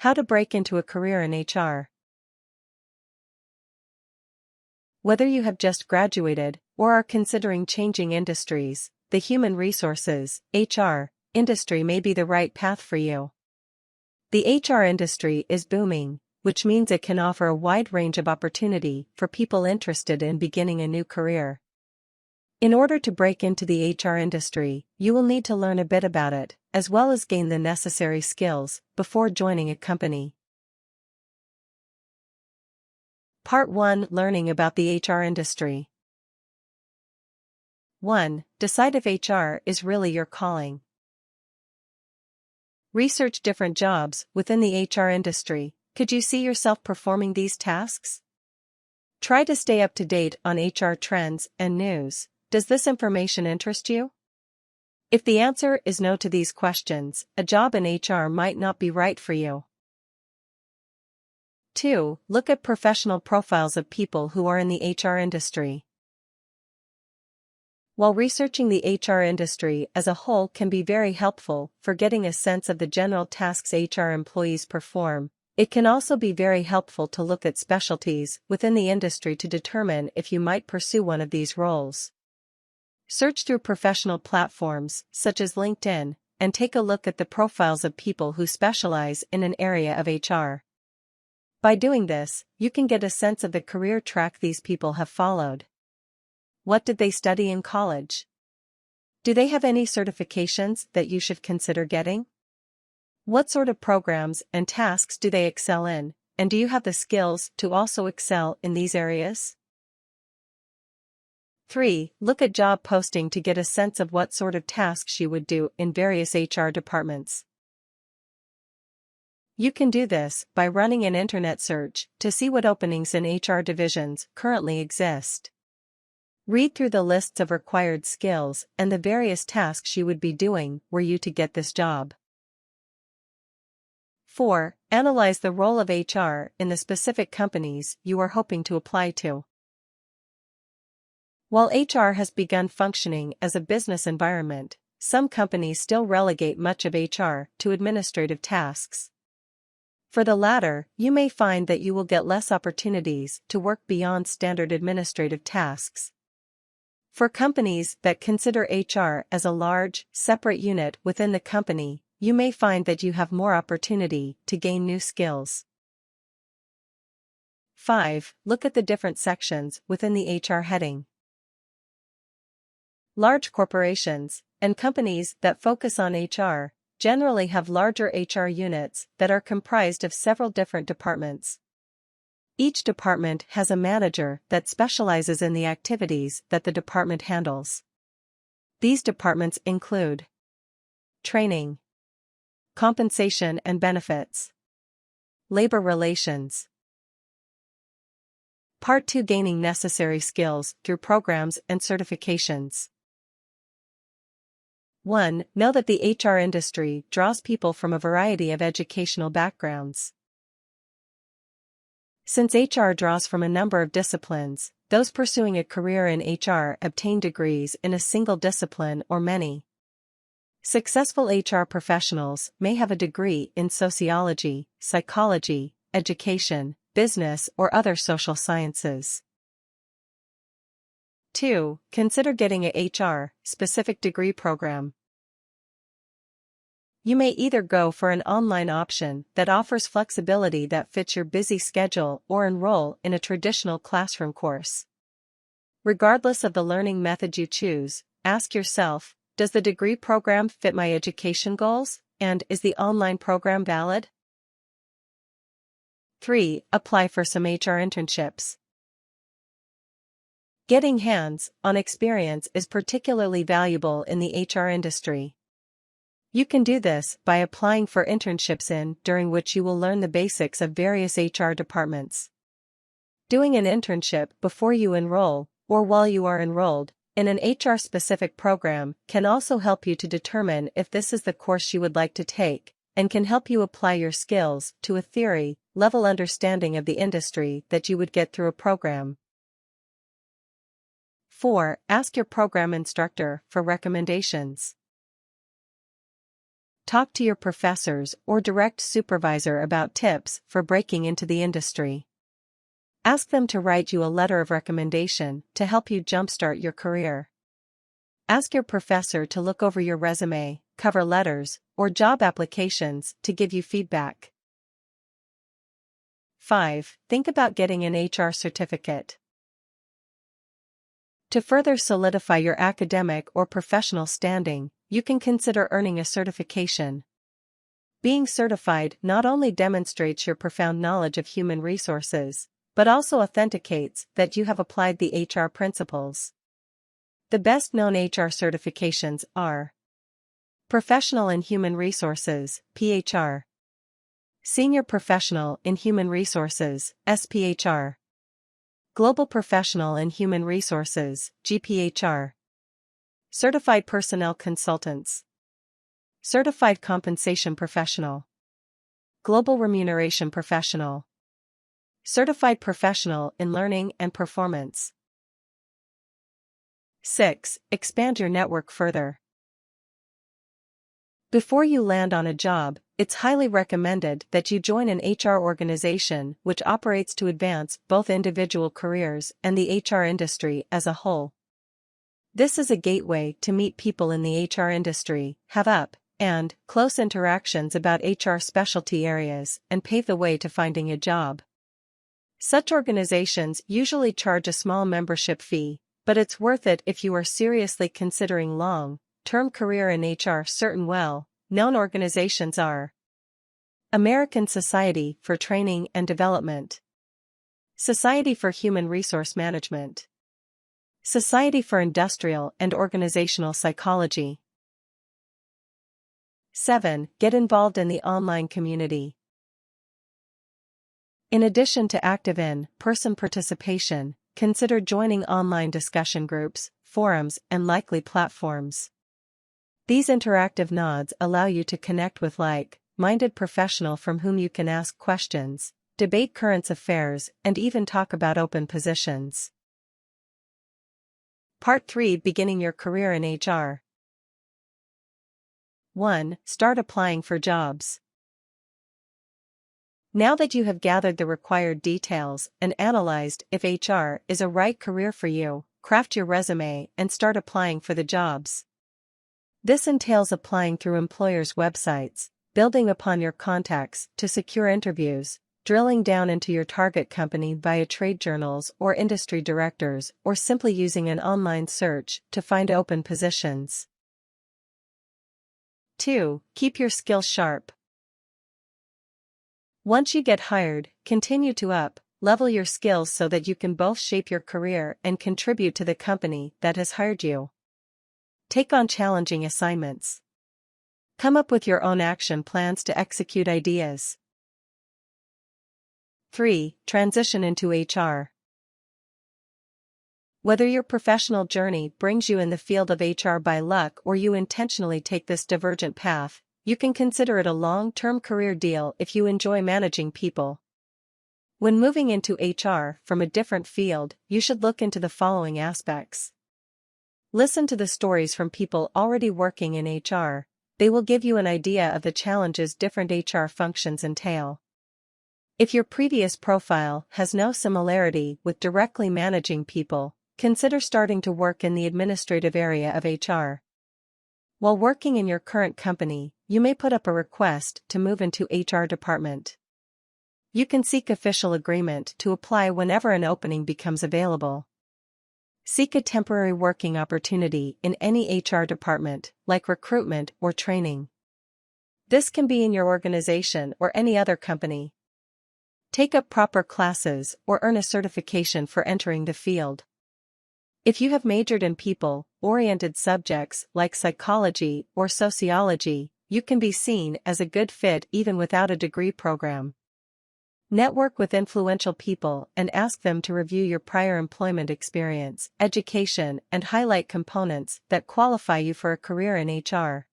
How to break into a career in HR. Whether you have just graduated or are considering changing industries, the human resources (HR) industry may be the right path for you. The HR industry is booming, which means it can offer a wide range of opportunity for people interested in beginning a new career. In order to break into the HR industry, you will need to learn a bit about it, as well as gain the necessary skills before joining a company. Part 1: Learning about the HR industry. 1. Decide if HR is really your calling. Research different jobs within the HR industry. Could you see yourself performing these tasks? Try to stay up to date on HR trends and news. Does this information interest you? If the answer is no to these questions, a job in HR might not be right for you. 2. Look at professional profiles of people who are in the HR industry. While researching the HR industry as a whole can be very helpful for getting a sense of the general tasks HR employees perform, it can also be very helpful to look at specialties within the industry to determine if you might pursue one of these roles. Search through professional platforms, such as LinkedIn, and take a look at the profiles of people who specialize in an area of HR. By doing this, you can get a sense of the career track these people have followed. What did they study in college? Do they have any certifications that you should consider getting? What sort of programs and tasks do they excel in, and do you have the skills to also excel in these areas? 3. Look at job posting to get a sense of what sort of tasks you would do in various HR departments. You can do this by running an internet search to see what openings in HR divisions currently exist. Read through the lists of required skills and the various tasks you would be doing were you to get this job. 4. Analyze the role of HR in the specific companies you are hoping to apply to. While HR has begun functioning as a business environment, some companies still relegate much of HR to administrative tasks. For the latter, you may find that you will get less opportunities to work beyond standard administrative tasks. For companies that consider HR as a large, separate unit within the company, you may find that you have more opportunity to gain new skills. 5. Look at the different sections within the HR heading. Large corporations and companies that focus on HR generally have larger HR units that are comprised of several different departments. Each department has a manager that specializes in the activities that the department handles. These departments include training, compensation and benefits, labor relations. Part 2: Gaining necessary skills through programs and certifications. 1. Know that the HR industry draws people from a variety of educational backgrounds. Since HR draws from a number of disciplines, those pursuing a career in HR obtain degrees in a single discipline or many. Successful HR professionals may have a degree in sociology, psychology, education, business, or other social sciences. 2. Consider getting a HR-specific degree program. You may either go for an online option that offers flexibility that fits your busy schedule or enroll in a traditional classroom course. Regardless of the learning method you choose, ask yourself, does the degree program fit my education goals, and is the online program valid? 3. Apply for some HR internships. Getting hands-on experience is particularly valuable in the HR industry. You can do this by applying for internships during which you will learn the basics of various HR departments. Doing an internship before you enroll, or while you are enrolled, in an HR-specific program can also help you to determine if this is the course you would like to take, and can help you apply your skills to a theory-level understanding of the industry that you would get through a program. 4. Ask your program instructor for recommendations. talk to your professors or direct supervisor about tips for breaking into the industry. Ask them to write you a letter of recommendation to help you jumpstart your career. Ask your professor to look over your resume, cover letters, or job applications to give you feedback. 5. Think about getting an HR certificate. To further solidify your academic or professional standing, you can consider earning a certification. Being certified not only demonstrates your profound knowledge of human resources, but also authenticates that you have applied the HR principles. The best-known HR certifications are Professional in Human Resources, PHR. Senior Professional in Human Resources, SPHR. Global Professional in Human Resources, GPHR. Certified Personnel Consultants. Certified Compensation Professional. Global Remuneration Professional. Certified Professional in Learning and Performance. 6. Expand your network further. Before you land on a job, it's highly recommended that you join an HR organization which operates to advance both individual careers and the HR industry as a whole. This is a gateway to meet people in the HR industry, have and close interactions about HR specialty areas, and pave the way to finding a job. Such organizations usually charge a small membership fee, but it's worth it if you are seriously considering long-term career in HR. Certain well-known organizations are American Society for Training and Development, Society for Human Resource Management, Society for Industrial and Organizational Psychology. 7. Get involved in the online community. In addition to active in-person participation, consider joining online discussion groups, forums, and likely platforms. These interactive nodes allow you to connect with like-minded professionals from whom you can ask questions, debate current affairs, and even talk about open positions. Part 3. Beginning your career in HR. 1. Start applying for jobs. Now that you have gathered the required details and analyzed if HR is a right career for you, craft your resume and start applying for the jobs. This entails applying through employers' websites, building upon your contacts to secure interviews, drilling down into your target company via trade journals or industry directors, or simply using an online search to find open positions. 2. Keep your skills sharp. Once you get hired, continue to up-level your skills so that you can both shape your career and contribute to the company that has hired you. Take on challenging assignments. Come up with your own action plans to execute ideas. 3. Transition into HR. Whether your professional journey brings you in the field of HR by luck or you intentionally take this divergent path, you can consider it a long-term career deal if you enjoy managing people. When moving into HR from a different field, you should look into the following aspects. Listen to the stories from people already working in HR. They will give you an idea of the challenges different HR functions entail. If your previous profile has no similarity with directly managing people, consider starting to work in the administrative area of HR. While working in your current company, you may put up a request to move into HR department. You can seek official agreement to apply whenever an opening becomes available. Seek a temporary working opportunity in any HR department, like recruitment or training. This can be in your organization or any other company. Take up proper classes or earn a certification for entering the field. If you have majored in people-oriented subjects like psychology or sociology, you can be seen as a good fit even without a degree program. Network with influential people and ask them to review your prior employment experience, education, and highlight components that qualify you for a career in HR.